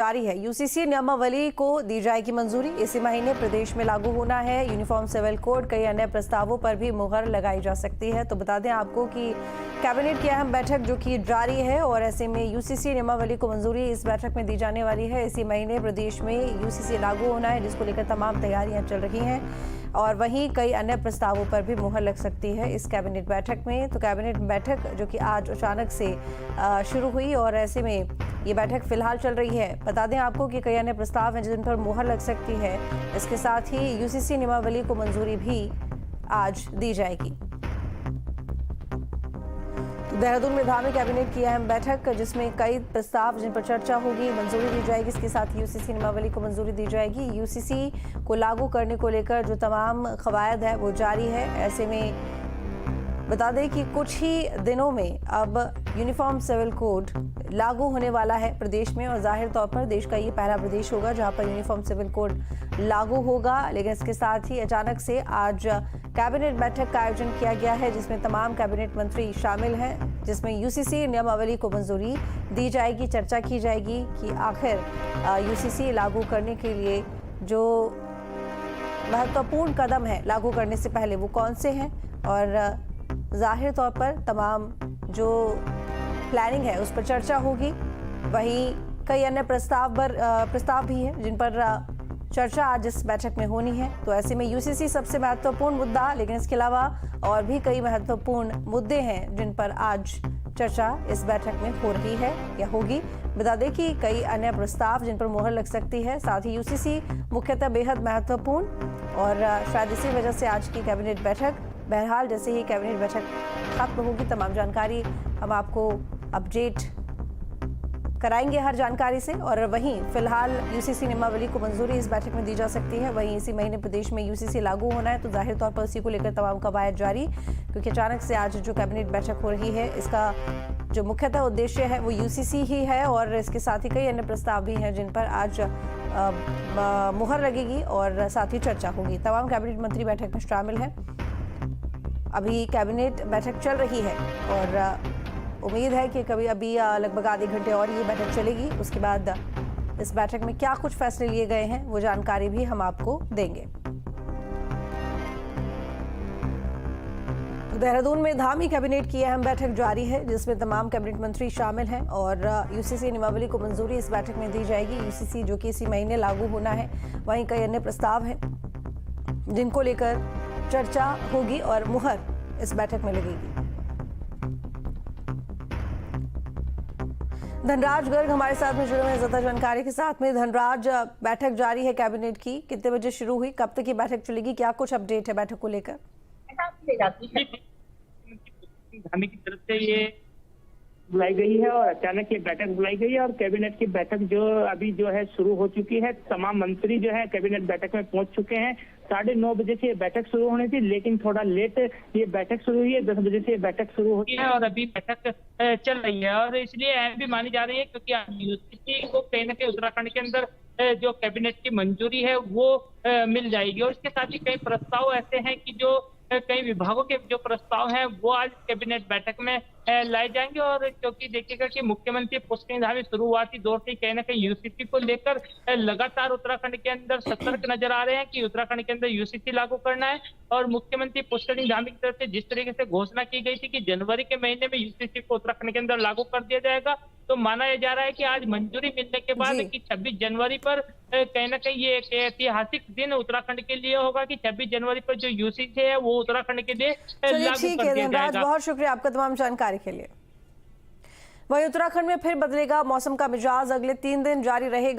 जारी है। यूसीसी नियमावली को दी जाएगी मंजूरी। इसी महीने प्रदेश में लागू होना है यूनिफॉर्म सिविल कोड। कई अन्य प्रस्तावों पर भी मुहर लगाई जा सकती है। तो बता दें आपको कि कैबिनेट की अहम बैठक जो कि जारी है और ऐसे में यूसीसी नियमावली को मंजूरी इस बैठक में दी जाने वाली है। इसी महीने प्रदेश में यूसीसी लागू होना है, जिसको लेकर तमाम तैयारियां चल रही हैं और वहीं कई अन्य प्रस्तावों पर भी मुहर लग सकती है इस कैबिनेट बैठक में। तो कैबिनेट बैठक जो कि आज अचानक से शुरू हुई और ऐसे में ये बैठक फिलहाल चल रही है। बता दें आपको कि कई अन्य प्रस्ताव हैं जिन पर मुहर लग सकती है। इसके साथ ही यूसीसी नियमावली को मंजूरी भी आज दी जाएगी। तो देहरादून में धामी कैबिनेट की अहम बैठक जिसमें कई प्रस्ताव जिन पर चर्चा होगी, मंजूरी दी जाएगी। इसके साथ यूसीसी नियमावली को मंजूरी दी जाएगी। यूसीसी को लागू करने को लेकर जो तमाम कवायद है वो जारी है। ऐसे में बता दें कि कुछ ही दिनों में अब यूनिफॉर्म सिविल कोड लागू होने वाला है प्रदेश में और जाहिर तौर पर देश का ये पहला प्रदेश होगा जहां पर यूनिफॉर्म सिविल कोड लागू होगा। लेकिन इसके साथ ही अचानक से आज कैबिनेट बैठक का आयोजन किया गया है जिसमें तमाम कैबिनेट मंत्री शामिल हैं, जिसमें यूसीसी नियमावली को मंजूरी दी जाएगी। चर्चा की जाएगी कि आखिर यूसीसी लागू करने के लिए जो महत्वपूर्ण कदम है लागू करने से पहले वो कौन से हैं और जाहिर तौर पर तमाम जो प्लानिंग है उस पर चर्चा होगी। वहीं कई अन्य प्रस्ताव भी हैं जिन पर चर्चा आज इस बैठक में होनी है। तो ऐसे में यूसीसी सबसे महत्वपूर्ण मुद्दा, लेकिन इसके अलावा और भी कई महत्वपूर्ण मुद्दे हैं जिन पर आज चर्चा इस बैठक में हो रही है या होगी। बता दें कि कई अन्य प्रस्ताव जिन पर मुहर लग सकती है। साथ ही यूसीसी मुख्यतः बेहद महत्वपूर्ण और शायद इसी वजह से आज की कैबिनेट बैठक, बहरहाल जैसे ही कैबिनेट बैठक खत्म होगी तमाम जानकारी हम आपको अपडेट कराएंगे हर जानकारी से। और वहीं फिलहाल यूसीसी नियमावली को मंजूरी इस बैठक में दी जा सकती है। वहीं इसी महीने प्रदेश में यूसीसी लागू होना है तो जाहिर तौर पर उसी को लेकर तमाम कवायद जारी, क्योंकि अचानक से आज जो कैबिनेट बैठक हो रही है इसका जो मुख्यतः उद्देश्य है वो यूसीसी ही है और इसके साथ ही कई अन्य प्रस्ताव भी हैं जिन पर आज मुहर लगेगी और साथ ही चर्चा होगी। तमाम कैबिनेट मंत्री बैठक में शामिल हैं। अभी कैबिनेट बैठक चल रही है और उम्मीद है कि कभी अभी लगभग आधे घंटे और ये बैठक चलेगी। उसके बाद इस बैठक में क्या कुछ फैसले लिए गए हैं वो जानकारी भी हम आपको देंगे। तो देहरादून में धामी कैबिनेट की अहम बैठक जारी है जिसमें तमाम कैबिनेट मंत्री शामिल हैं और यूसीसी नियमावली को मंजूरी इस बैठक में दी जाएगी। यूसीसी जो कि इसी महीने लागू होना है, वहीं कई अन्य प्रस्ताव हैं जिनको लेकर चर्चा होगी और मुहर इस बैठक में लगेगी। धनराज गर्ग हमारे साथ में जुड़े हुए हैं ज्यादा जानकारी के साथ में। धनराज, बैठक जारी है कैबिनेट की, कितने बजे शुरू हुई, कब तक ये बैठक चलेगी, क्या कुछ अपडेट है बैठक को लेकर? धामी की तरफ से ये बुलाई गई है और अचानक ये बैठक बुलाई गई है और कैबिनेट की बैठक जो अभी जो है शुरू हो चुकी है। तमाम मंत्री जो है कैबिनेट बैठक में पहुंच चुके हैं। 9:30 बजे से ये बैठक शुरू होनी थी, लेकिन थोड़ा लेट ये बैठक शुरू हुई है। 10 बजे से ये बैठक शुरू होती है और अभी बैठक चल रही है और इसलिए अहम भी मानी जा रही है क्योंकि यूसीसी को कहीं न कहीं उत्तराखंड के अंदर जो कैबिनेट की मंजूरी है वो मिल जाएगी। और इसके साथ ही कई प्रस्ताव ऐसे हैं कि जो कई विभागों के जो प्रस्ताव हैं वो आज कैबिनेट बैठक में लाए जाएंगे। और क्योंकि देखिएगा कि मुख्यमंत्री पुष्कर धामी शुरुआती दौर से कहीं ना कहीं यूसीसी को लेकर लगातार उत्तराखंड के अंदर सतर्क नजर आ रहे हैं कि उत्तराखंड के अंदर यूसीसी लागू करना है। और मुख्यमंत्री पुष्कर धामी की तरफ से जिस तरीके से घोषणा की गई थी कि जनवरी के महीने में यूसीसी को उत्तराखंड के अंदर लागू कर दिया जाएगा, तो माना जा रहा है कि आज मंजूरी मिलने के बाद कि 26 जनवरी पर कहीं ना कहीं ये एक ऐतिहासिक दिन उत्तराखंड के लिए होगा कि 26 जनवरी पर जो यूसीसी है वो उत्तराखंड के लिए लागू कर दिया जाएगा। बहुत शुक्रिया आपका तमाम जानकारी के लिए। वहीं उत्तराखंड में फिर बदलेगा मौसम का मिजाज, अगले 3 दिन जारी रहेगा।